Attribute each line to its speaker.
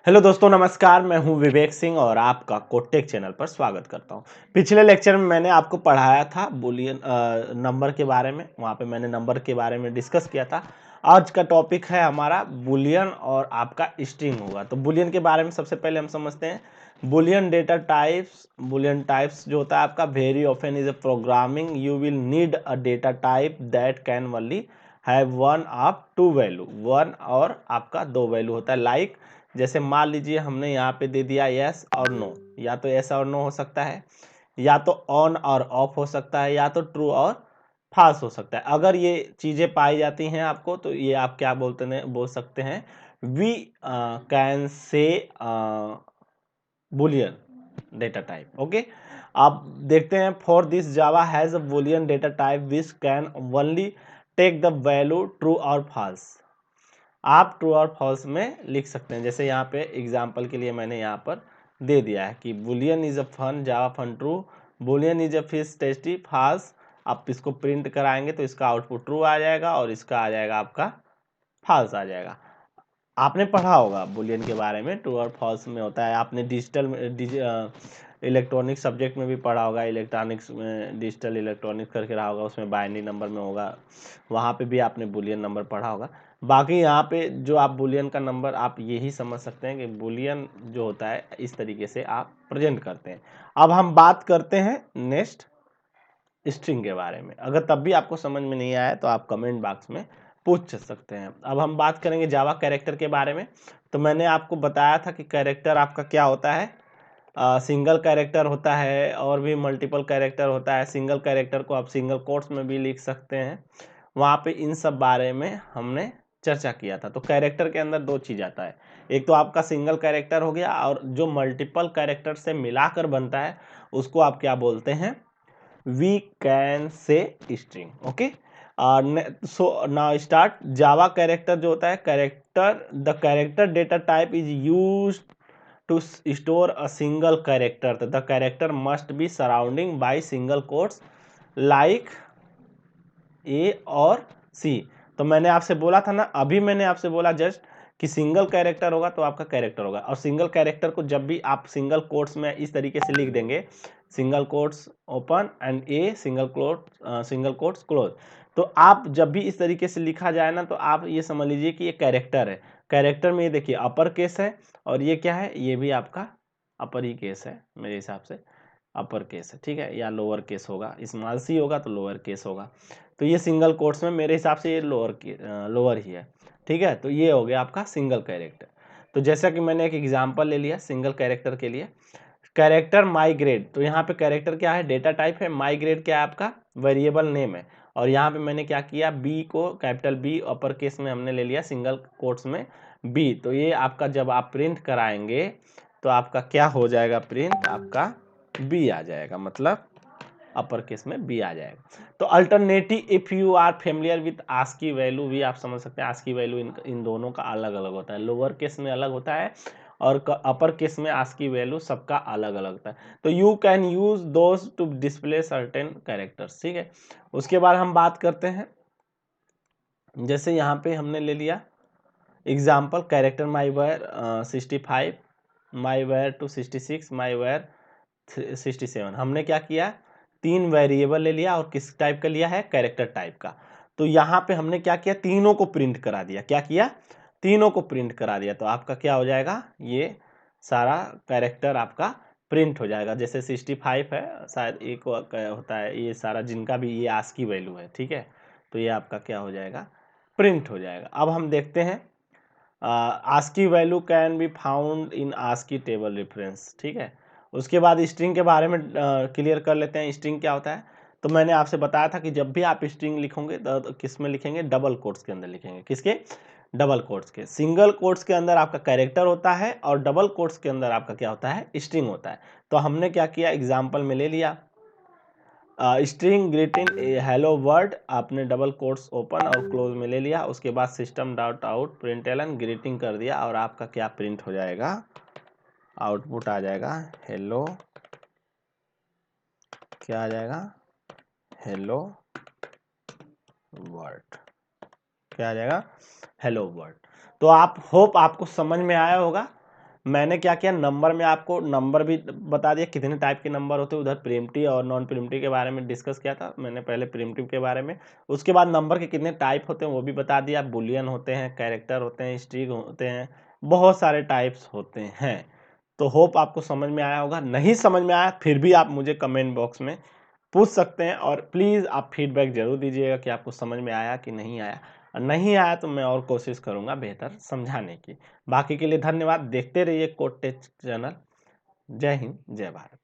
Speaker 1: Hello दोस्तों, नमस्कार। मैं हूं विवेक सिंह और आपका कोटेक चैनल पर स्वागत करता हूं। पिछले लेक्चर में मैंने आपको पढ़ाया था बूलियन नंबर के बारे में। वहां पे मैंने नंबर के बारे में डिस्कस किया था। आज का टॉपिक है हमारा बूलियन और आपका स्ट्रिंग होगा। तो बूलियन के बारे में सबसे पहले हम समझते हैं Boolean data types. Boolean types जो होता है आपका, very often is a programming you will need a data type that can only have one of two value, one और आपका दो वैल्यू होता है। लाइक जैसे मान लीजिए हमने यहाँ पे दे दिया यस और नो, या तो यस और नो हो सकता है, या तो ऑन और ऑफ हो सकता है, या तो ट्रू और फॉल्स हो सकता है। अगर ये चीजें पाई जाती हैं आपको, तो ये आप क्या बोल सकते हैं, we can say Boolean data type. Okay, आप देखते हैं for this Java has a Boolean data type which can only take the value true और फॉल्स। आप ट्रू और फॉल्स में लिख सकते हैं। जैसे यहाँ पे एग्जाम्पल के लिए मैंने यहाँ पर दे दिया है कि boolean is a fun Java fun true, boolean is a fish tasty false. आप इसको प्रिंट कराएंगे तो इसका आउटपुट ट्रू आ जाएगा और इसका आ जाएगा आपका फॉल्स आ जाएगा। आपने पढ़ा होगा बुलियन के बारे में, ट्रू और फॉल्स में होता है। आपने इलेक्ट्रॉनिक सब्जेक्ट में भी पढ़ा होगा, इलेक्ट्रॉनिक्स में डिजिटल इलेक्ट्रॉनिक्स करके रहा होगा, उसमें बाइनरी नंबर में होगा, वहाँ पे भी आपने बुलियन नंबर पढ़ा होगा। बाकी यहाँ पे जो आप बुलियन का नंबर आप यही समझ सकते हैं कि बुलियन जो होता है इस तरीके से आप प्रेजेंट करते हैं। अब हम बात करते हैं नेक्स्ट स्ट्रिंग के बारे में। अगर तब भी आपको समझ में नहीं आया तो आप कमेंट बॉक्स में पूछ सकते हैं। अब हम बात करेंगे जावा कैरेक्टर के बारे में। तो मैंने आपको बताया था कि कैरेक्टर आपका क्या होता है, सिंगल कैरेक्टर होता है और भी मल्टीपल कैरेक्टर होता है। सिंगल कैरेक्टर को आप सिंगल कोट्स में भी लिख सकते हैं। वहाँ पे इन सब बारे में हमने चर्चा किया था। तो कैरेक्टर के अंदर दो चीज आता है, एक तो आपका सिंगल कैरेक्टर हो गया, और जो मल्टीपल कैरेक्टर से मिलाकर बनता है उसको आप क्या बोलते हैं, we can say string. Okay, so now start. Java character जो होता है, character the character data type is use to store a single character. The character must be surrounding by single quotes like A और C। तो मैंने आपसे बोला था ना, अभी मैंने आपसे बोला जस्ट कि सिंगल कैरेक्टर होगा तो आपका कैरेक्टर होगा, और सिंगल कैरेक्टर को जब भी आप सिंगल कोट्स में इस तरीके से लिख देंगे, single quotes open and a single quotes close, तो आप जब भी इस तरीके से लिखा जाए ना, तो आप ये समझ लीजिए कि ये कैरेक्टर है। कैरेक्टर में ये देखिए अपर केस है, और ये क्या है, ये भी आपका अपर ही केस है मेरे हिसाब से, अपर केस है, ठीक है, या लोअर केस होगा, स्मॉल सी होगा तो लोअर केस होगा। तो ये सिंगल कोट्स में मेरे हिसाब से ये लोअर ही है, ठीक है। तो ये हो गया आपका सिंगल कैरेक्टर। तो जैसा कि मैंने एक एग्जांपल ले लिया सिंगल कैरेक्टर के लिए, कैरेक्टर माइग्रेट। तो यहाँ पे कैरेक्टर क्या है, डेटा टाइप है। माइग्रेट क्या है, आपका वेरिएबल नेम है। और यहाँ पे मैंने क्या किया, बी को कैपिटल बी अपर केस में हमने ले लिया, सिंगल कोट्स में बी। तो ये आपका जब आप प्रिंट कराएंगे तो आपका क्या हो जाएगा, प्रिंट आपका बी आ जाएगा, मतलब अपर केस में बी आ जाएगा। तो alternative if you are familiar with ASCII value भी आप समझ सकते हैं। आस्की वैल्यू इन दोनों का अलग अलग होता है, लोअर केस में अलग होता है और अपर केस में आस्की वैल्यू सबका अलग अलग होता है। तो you can use those two display certain characters, ठीक है। उसके बाद हम बात करते हैं, जैसे यहाँ पे हमने ले लिया example, character my where 65, my where two 66, my where 67। हमने क्या किया, तीन वेरिएबल ले लिया और किस टाइप का लिया है, कैरेक्टर टाइप का। तो यहाँ पे हमने क्या किया, तीनों को प्रिंट करा दिया। क्या किया, तीनों को प्रिंट करा दिया। तो आपका क्या हो जाएगा, ये सारा कैरेक्टर आपका प्रिंट हो जाएगा। जैसे 65 है, शायद एक होता है, ये सारा जिनका भी ये आस्की वैल्यू है, ठीक है। तो ये आपका क्या हो जाएगा, प्रिंट हो जाएगा। अब हम देखते हैं ASCII value can be found in ASCII table reference, ठीक है। उसके बाद स्ट्रिंग के बारे में क्लियर कर लेते हैं, स्ट्रिंग क्या होता है। तो मैंने आपसे बताया था कि जब भी आप स्ट्रिंग लिखोगे तो किस में लिखेंगे, डबल कोट्स के अंदर लिखेंगे। किसके, डबल कोट्स के। सिंगल कोट्स के अंदर आपका कैरेक्टर होता है और डबल कोट्स के अंदर आपका क्या होता है, स्ट्रिंग होता है। तो हमने क्या किया, एग्जाम्पल में ले लिया स्ट्रिंग ग्रीटिंग हेलो वर्ड, आपने डबल कोट्स ओपन और क्लोज में ले लिया। उसके बाद system dot out println greeting कर दिया, और आपका क्या प्रिंट हो जाएगा, आउटपुट आ जाएगा हेलो, क्या आ जाएगा, हेलो वर्ड, क्या आ जाएगा, हेलो वर्ड। तो आप होप आपको समझ में आया होगा। मैंने क्या किया, नंबर में आपको नंबर भी बता दिया, कितने टाइप के नंबर होते हैं। उधर प्रिमिटिव और नॉन प्रिमिटिव के बारे में डिस्कस किया था मैंने पहले, प्रिमिटिव के बारे में। उसके बाद नंबर के कितने टाइप होते हैं वो भी बता दिया। बुलियन होते हैं, कैरेक्टर होते हैं, स्ट्रिंग होते हैं, बहुत सारे टाइप्स होते हैं। तो होप आपको समझ में आया होगा। नहीं समझ में आया फिर भी आप मुझे कमेंट बॉक्स में पूछ सकते हैं, और प्लीज़ आप फीडबैक ज़रूर दीजिएगा कि आपको समझ में आया कि नहीं आया। और नहीं आया तो मैं और कोशिश करूँगा बेहतर समझाने की। बाकी के लिए धन्यवाद। देखते रहिए कोड टेक चैनल। जय हिंद, जय भारत।